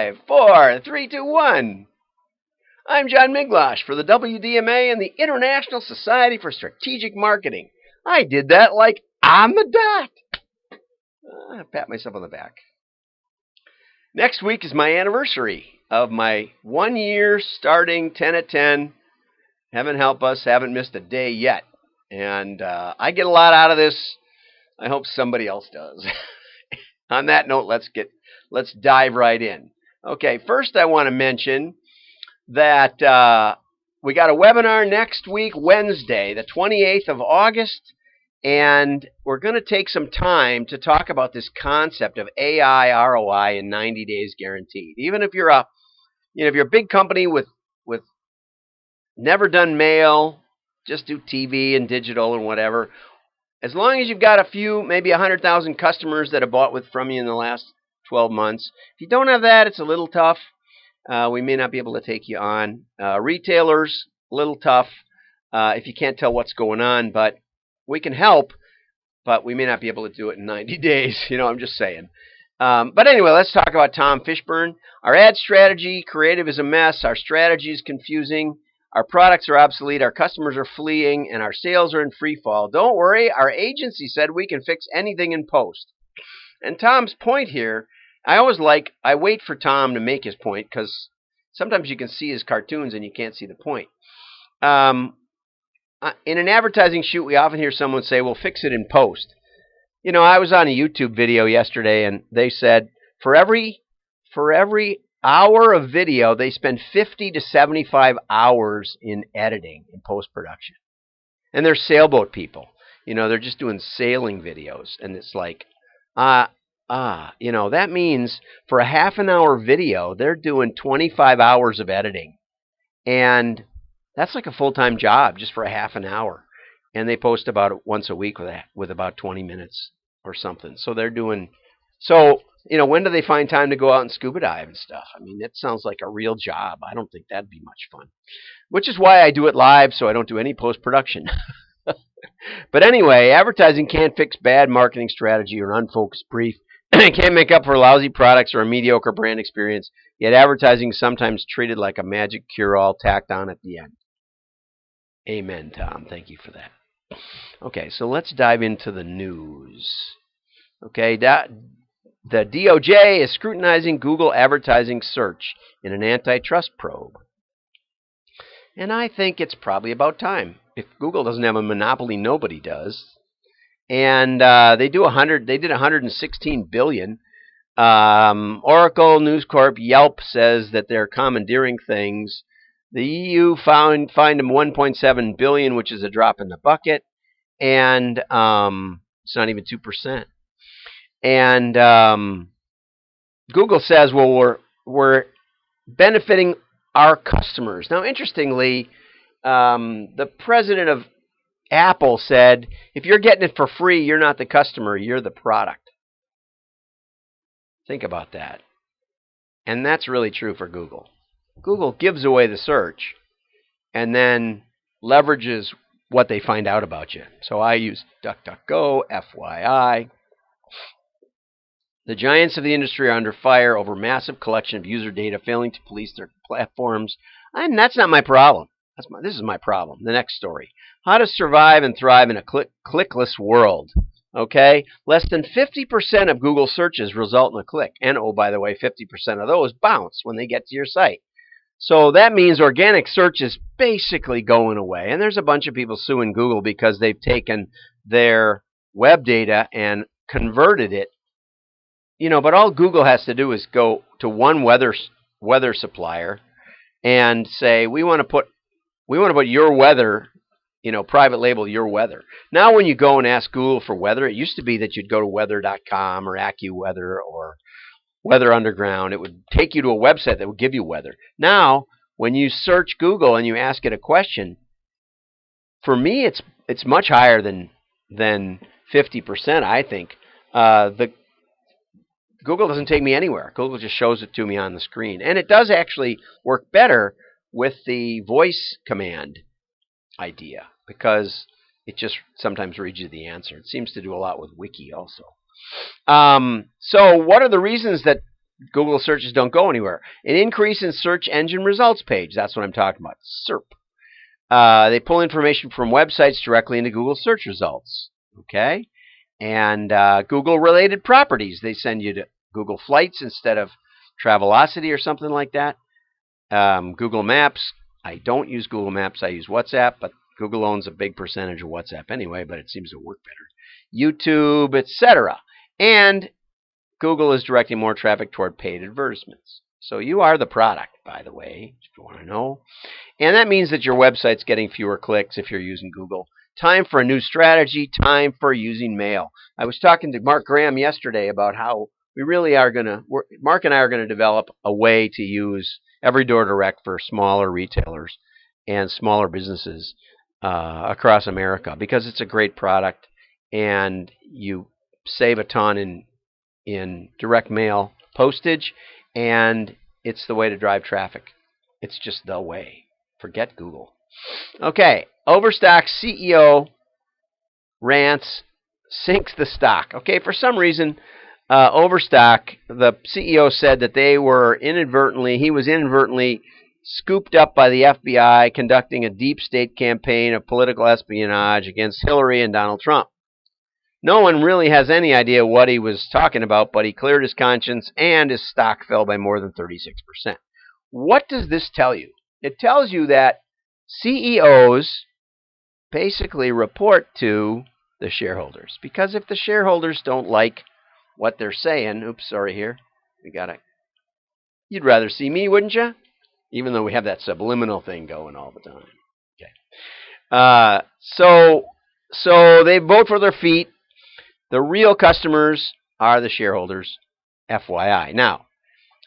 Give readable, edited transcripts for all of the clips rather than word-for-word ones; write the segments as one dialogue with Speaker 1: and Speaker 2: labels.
Speaker 1: 5, 4, 3, 2, 1. I'm John Miglosh for the WDMA and the International Society for Strategic Marketing. I did that like on the dot. I pat myself on the back. Next week is my anniversary of my 1 year starting 10 at 10. Heaven help us, haven't missed a day yet. And I get a lot out of this. I hope somebody else does. On that note, let's dive right in. Okay, first I want to mention that we got a webinar next week, Wednesday, the 28th of August, and we're going to take some time to talk about this concept of AI ROI in 90 days guaranteed. Even if you're a big company with never done mail, just do TV and digital and whatever, as long as you've got a few, maybe 100,000 customers that have bought from you in the last 12 months. If you don't have that, it's a little tough. We may not be able to take you on. Retailers, a little tough if you can't tell what's going on, but we can help, but we may not be able to do it in 90 days. I'm just saying. But anyway, let's talk about Tom Fishburne. Our ad strategy, creative is a mess. Our strategy is confusing. Our products are obsolete. Our customers are fleeing, and our sales are in free fall. Don't worry. Our agency said we can fix anything in post. And Tom's point here, I wait for Tom to make his point because sometimes you can see his cartoons and you can't see the point. In an advertising shoot, we often hear someone say, well, fix it in post. I was on a YouTube video yesterday and they said for every hour of video, they spend 50 to 75 hours in editing in post-production. And they're sailboat people. They're just doing sailing videos. And it's like, that means for a half an hour video, they're doing 25 hours of editing. And that's like a full-time job just for a half an hour. And they post about once a week with about 20 minutes or something. So they're doing, when do they find time to go out and scuba dive and stuff? I mean, that sounds like a real job. I don't think that'd be much fun. Which is why I do it live, so I don't do any post-production. But anyway, advertising can't fix bad marketing strategy or an unfocused brief. It can't make up for lousy products or a mediocre brand experience, yet advertising is sometimes treated like a magic cure-all tacked on at the end. Amen, Tom. Thank you for that. Okay, so let's dive into the news. Okay, the DOJ is scrutinizing Google advertising search in an antitrust probe. And I think it's probably about time. If Google doesn't have a monopoly, nobody does. And they did 116 billion. Oracle, News Corp, Yelp says that they're commandeering things. The EU fined them 1.7 billion, which is a drop in the bucket, and it's not even 2%. And Google says, well, we're benefiting our customers. Now, interestingly, the president of Apple said, if you're getting it for free, you're not the customer, you're the product. Think about that. And that's really true for Google. Google gives away the search and then leverages what they find out about you. So I use DuckDuckGo, FYI. The giants of the industry are under fire over massive collection of user data failing to police their platforms. And that's not my problem. This is my problem. The next story. How to survive and thrive in a clickless world. Okay? Less than 50% of Google searches result in a click. And, oh, by the way, 50% of those bounce when they get to your site. So that means organic search is basically going away. And there's a bunch of people suing Google because they've taken their web data and converted it. But all Google has to do is go to one weather supplier and say, we want to put your weather, private label your weather. Now when you go and ask Google for weather, it used to be that you'd go to weather.com or AccuWeather or Weather Underground. It would take you to a website that would give you weather. Now, when you search Google and you ask it a question, for me it's much higher than 50%, I think. Google doesn't take me anywhere. Google just shows it to me on the screen. And it does actually work better with the voice command idea because it just sometimes reads you the answer. It seems to do a lot with Wiki also. So what are the reasons that Google searches don't go anywhere. An increase in search engine results page. That's what I'm talking about. SERP. They pull information from websites directly into Google search results. Okay? And Google-related properties. They send you to Google Flights instead of Travelocity or something like that. Google Maps. I don't use Google Maps. I use WhatsApp, but Google owns a big percentage of WhatsApp anyway, but it seems to work better. YouTube, etc. And Google is directing more traffic toward paid advertisements. So you are the product, by the way, if you want to know. And that means that your website's getting fewer clicks if you're using Google. Time for a new strategy. Time for using mail. I was talking to Mark Graham yesterday about how we really are going to, Mark and I are going to develop a way to use Everydoor Direct for smaller retailers and smaller businesses across America, because it's a great product and you save a ton in direct mail postage, and it's the way to drive traffic. It's just the way. Forget Google. Okay, Overstock CEO rants, sinks the stock. Okay, for some reason, Overstock, the CEO said that he was inadvertently scooped up by the FBI conducting a deep state campaign of political espionage against Hillary and Donald Trump. No one really has any idea what he was talking about, but he cleared his conscience and his stock fell by more than 36%. What does this tell you? It tells you that CEOs basically report to the shareholders. Because if the shareholders don't like what they're saying, you'd rather see me, wouldn't you? Even though we have that subliminal thing going all the time. Okay. So they vote for their feet. The real customers are the shareholders, FYI. Now,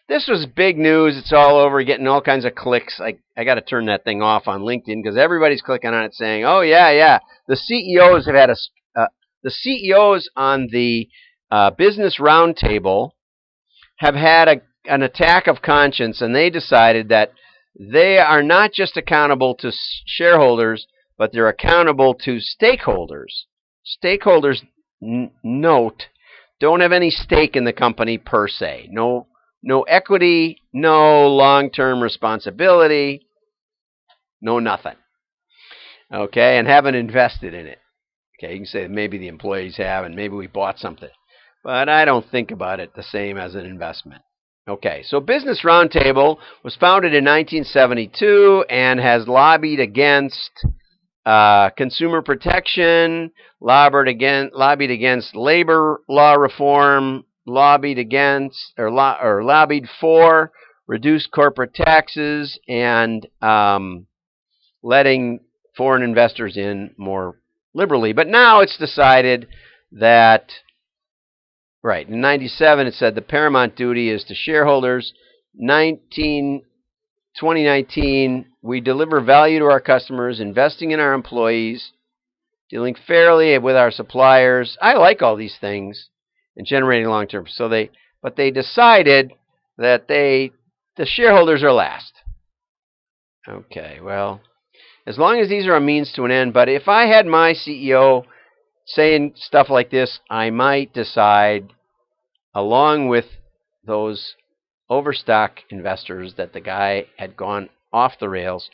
Speaker 1: this was big news. It's all over, getting all kinds of clicks. I got to turn that thing off on LinkedIn because everybody's clicking on it saying, "Oh yeah, the CEOs have had the CEOs on the Business Roundtable have had an attack of conscience, and they decided that they are not just accountable to shareholders, but they're accountable to stakeholders. Stakeholders, note, don't have any stake in the company per se. No equity, no long-term responsibility, no nothing. Okay, and haven't invested in it. Okay, you can say maybe the employees have, and maybe we bought something. But I don't think about it the same as an investment. Okay, so Business Roundtable was founded in 1972 and has lobbied against consumer protection, lobbied against labor law reform, lobbied for reduced corporate taxes, and letting foreign investors in more liberally. But now it's decided that, right, in 1997 it said the paramount duty is to shareholders. 2019, we deliver value to our customers, investing in our employees, dealing fairly with our suppliers. I like all these things, and generating long-term. But they decided that the shareholders are last. Okay, well, as long as these are a means to an end. But if I had my CEO saying stuff like this, I might decide, along with those Overstock investors, that the guy had gone off the rails.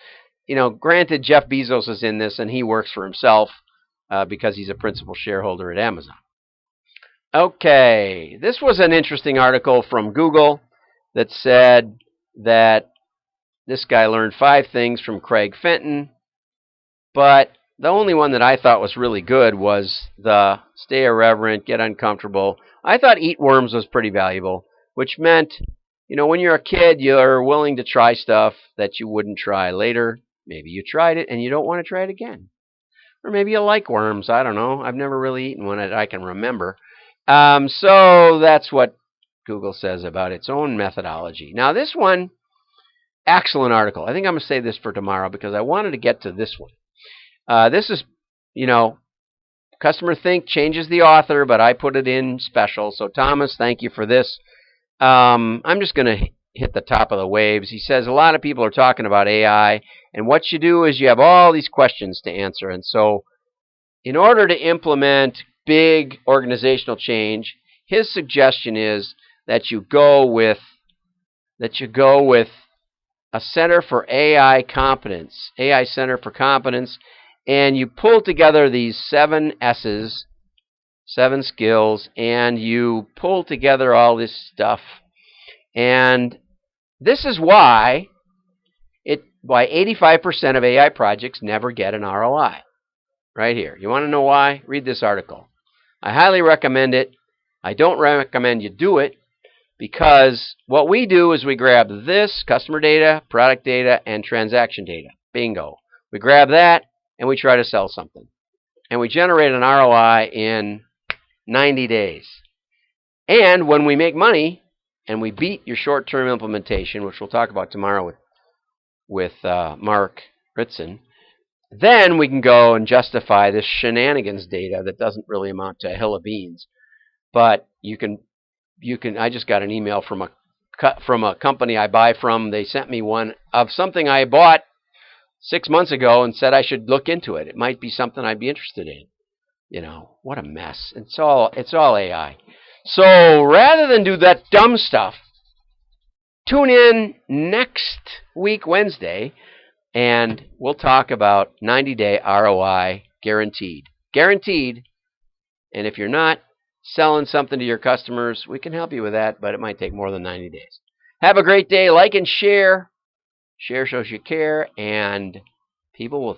Speaker 1: Granted, Jeff Bezos is in this, and he works for himself because he's a principal shareholder at Amazon. Okay, this was an interesting article from Google that said that this guy learned 5 things from Craig Fenton, but the only one that I thought was really good was the stay irreverent, get uncomfortable. I thought eat worms was pretty valuable, which meant, when you're a kid, you're willing to try stuff that you wouldn't try later. Maybe you tried it and you don't want to try it again. Or maybe you like worms. I don't know. I've never really eaten one that I can remember. So that's what Google says about its own methodology. Now, this one, excellent article. I think I'm going to save this for tomorrow because I wanted to get to this one. This is, Customer Think changes the author, but I put it in special. So, Thomas, thank you for this. I'm just going to hit the top of the waves. He says a lot of people are talking about AI, and what you do is you have all these questions to answer. And so in order to implement big organizational change, his suggestion is that you go with a Center for AI Competence, AI Center for Competence, and you pull together these 7 S's, 7 skills, and you pull together all this stuff. And this is why 85% of AI projects never get an ROI. Right here. You want to know why? Read this article. I highly recommend it. I don't recommend you do it, because what we do is we grab this customer data, product data, and transaction data. Bingo. We grab that and we try to sell something. And we generate an ROI in 90 days. And when we make money and we beat your short-term implementation, which we'll talk about tomorrow with Mark Ritson, then we can go and justify this shenanigans data that doesn't really amount to a hill of beans. But you can. I just got an email from a company I buy from. They sent me one of something I bought 6 months ago and said I should look into it. It might be something I'd be interested in. You know, what a mess. It's all AI. So rather than do that dumb stuff, tune in next week, Wednesday, and we'll talk about 90-day ROI guaranteed. Guaranteed. And if you're not selling something to your customers, we can help you with that, but it might take more than 90 days. Have a great day. Like and share. Share shows you care, and people will